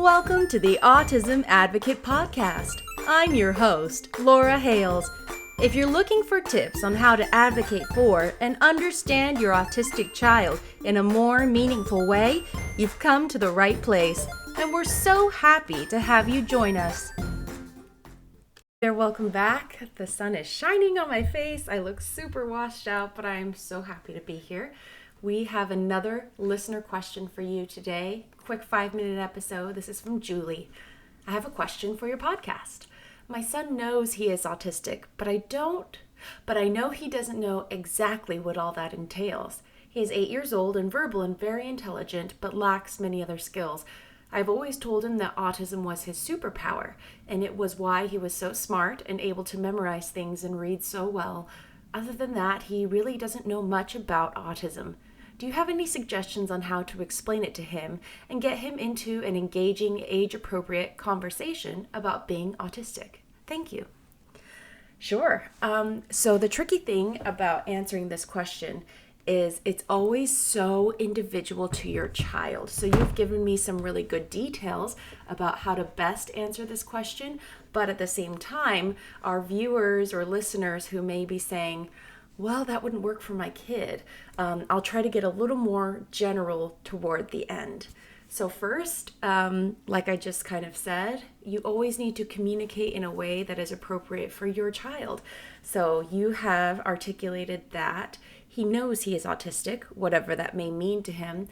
Welcome to the Autism Advocate Podcast. I'm your host, Laura Hales. If you're looking for tips on how to advocate for and understand your autistic child in a more meaningful way, you've come to the right place, and we're so happy to have you join us. Welcome back. The sun is shining on my face. I look super washed out, but I'm so happy to be here. We have another listener question for you today. Quick 5-minute episode. This is from Julie. I have a question for your podcast. My son knows he is autistic, but I know he doesn't know exactly what all that entails. He is 8 years old and verbal and very intelligent, but lacks many other skills. I've always told him that autism was his superpower, and it was why he was so smart and able to memorize things and read so well. Other than that, he really doesn't know much about autism. Do you have any suggestions on how to explain it to him and get him into an engaging, age-appropriate conversation about being autistic? Thank you. Sure. So the tricky thing about answering this question is it's always so individual to your child. So you've given me some really good details about how to best answer this question, but at the same time, our viewers or listeners who may be saying, well, that wouldn't work for my kid. I'll try to get a little more general toward the end. So first, like I just kind of said, you always need to communicate in a way that is appropriate for your child. So you have articulated that he knows he is autistic, whatever that may mean to him.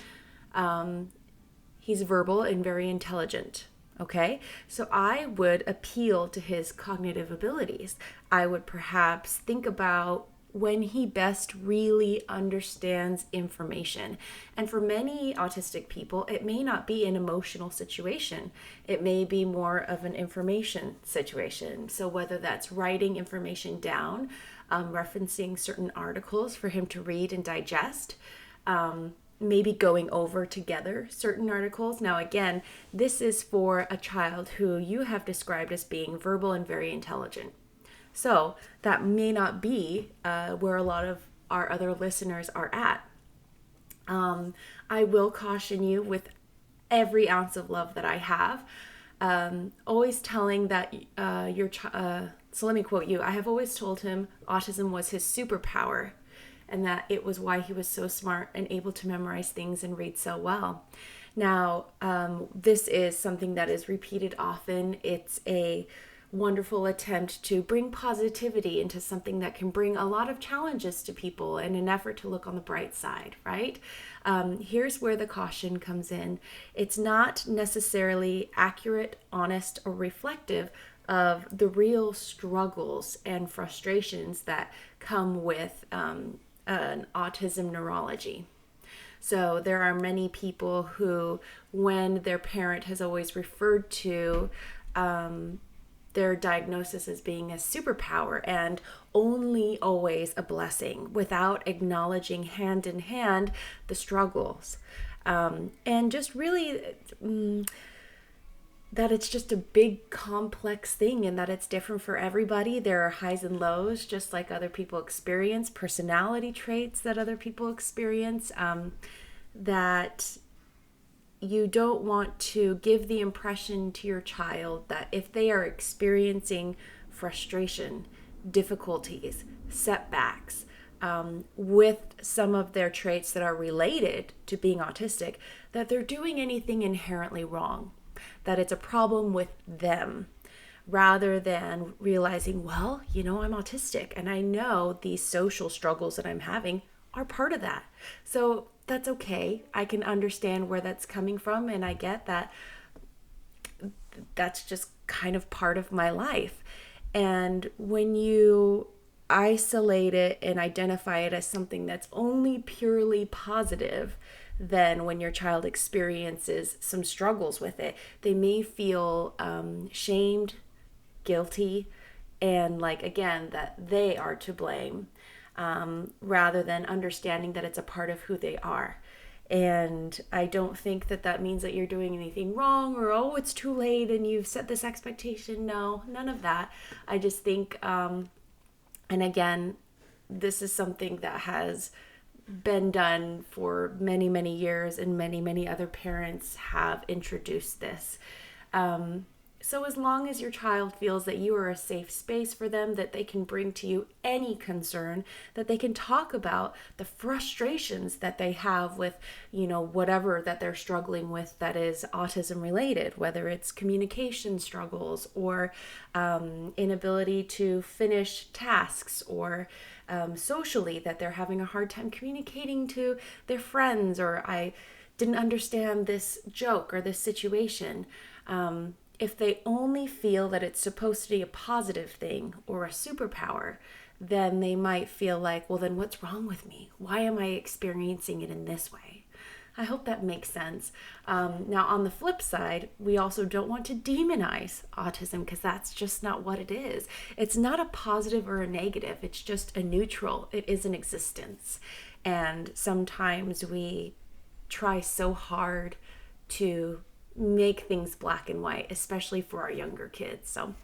He's verbal and very intelligent. Okay, so I would appeal to his cognitive abilities. I would perhaps think about when he best really understands information. And for many autistic people, it may not be an emotional situation. It may be more of an information situation. So whether that's writing information down, referencing certain articles for him to read and digest, maybe going over together certain articles. Now, again, this is for a child who you have described as being verbal and very intelligent. So that may not be where a lot of our other listeners are at. I will caution you with every ounce of love that I have, always telling that so let me quote you. I have always told him autism was his superpower and that it was why he was so smart and able to memorize things and read so well. Now, this is something that is repeated often. It's a wonderful attempt to bring positivity into something that can bring a lot of challenges to people in an effort to look on the bright side, right? Here's where the caution comes in. It's not necessarily accurate, honest, or reflective of the real struggles and frustrations that come with an autism neurology. So there are many people who, when their parent has always referred to their diagnosis as being a superpower and only always a blessing without acknowledging hand in hand the struggles. And just really that it's just a big complex thing and that it's different for everybody. There are highs and lows, just like other people experience, personality traits that other people experience, that you don't want to give the impression to your child that if they are experiencing frustration, difficulties, setbacks, with some of their traits that are related to being autistic, that they're doing anything inherently wrong, that it's a problem with them, rather than realizing, well, I'm autistic and I know these social struggles that I'm having are part of that. So that's okay. I can understand where that's coming from, and I get that that's just kind of part of my life. And when you isolate it and identify it as something that's only purely positive, then when your child experiences some struggles with it, they may feel shamed, guilty, and again, that they are to blame. Rather than understanding that it's a part of who they are. And I don't think that means that you're doing anything wrong or, oh, it's too late and you've set this expectation. No, none of that. I just think, and again, this is something that has been done for many, many years, and many, many other parents have introduced this. So as long as your child feels that you are a safe space for them, that they can bring to you any concern, that they can talk about the frustrations that they have with, whatever that they're struggling with that is autism related, whether it's communication struggles or inability to finish tasks, or socially that they're having a hard time communicating to their friends, or I didn't understand this joke or this situation. If they only feel that it's supposed to be a positive thing or a superpower, then they might feel like, well, then what's wrong with me? Why am I experiencing it in this way? I hope that makes sense. Now, on the flip side, we also don't want to demonize autism, because that's just not what it is. It's not a positive or a negative. It's just a neutral. It is an existence. And sometimes we try so hard to make things black and white, especially for our younger kids. So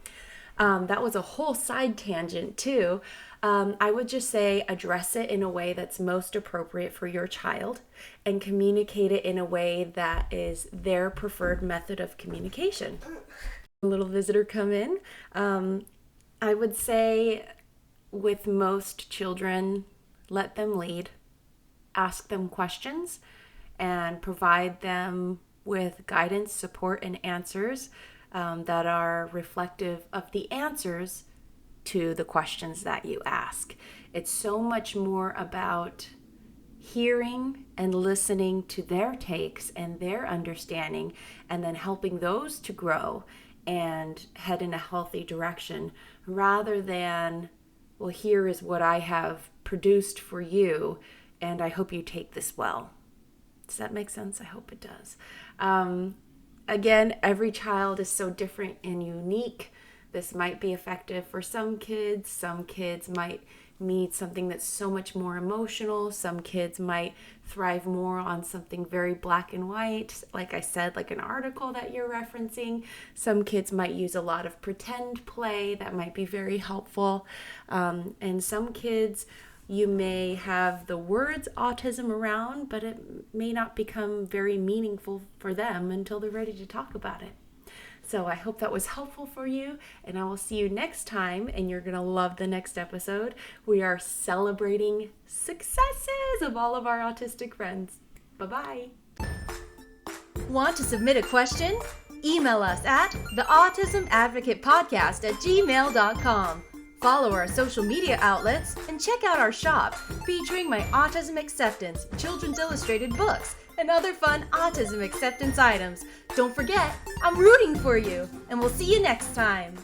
that was a whole side tangent too. I would just say address it in a way that's most appropriate for your child, and communicate it in a way that is their preferred method of communication. A little visitor come in. I would say with most children, let them lead, ask them questions, and provide them with guidance, support, and answers that are reflective of the answers to the questions that you ask. It's so much more about hearing and listening to their takes and their understanding, and then helping those to grow and head in a healthy direction, rather than, well, here is what I have produced for you, and I hope you take this well. Does that make sense? I hope it does. Again, every child is so different and unique. This might be effective for some kids. Some kids might need something that's so much more emotional. Some kids might thrive more on something very black and white, like I said, like an article that you're referencing. Some kids might use a lot of pretend play that might be very helpful. And some kids, you may have the words autism around, but it may not become very meaningful for them until they're ready to talk about it. So I hope that was helpful for you, and I will see you next time, and you're going to love the next episode. We are celebrating successes of all of our autistic friends. Bye-bye. Want to submit a question? Email us at theautismadvocatepodcast@gmail.com. Follow our social media outlets and check out our shop featuring my Autism Acceptance, Children's Illustrated books, and other fun autism acceptance items. Don't forget, I'm rooting for you, and we'll see you next time.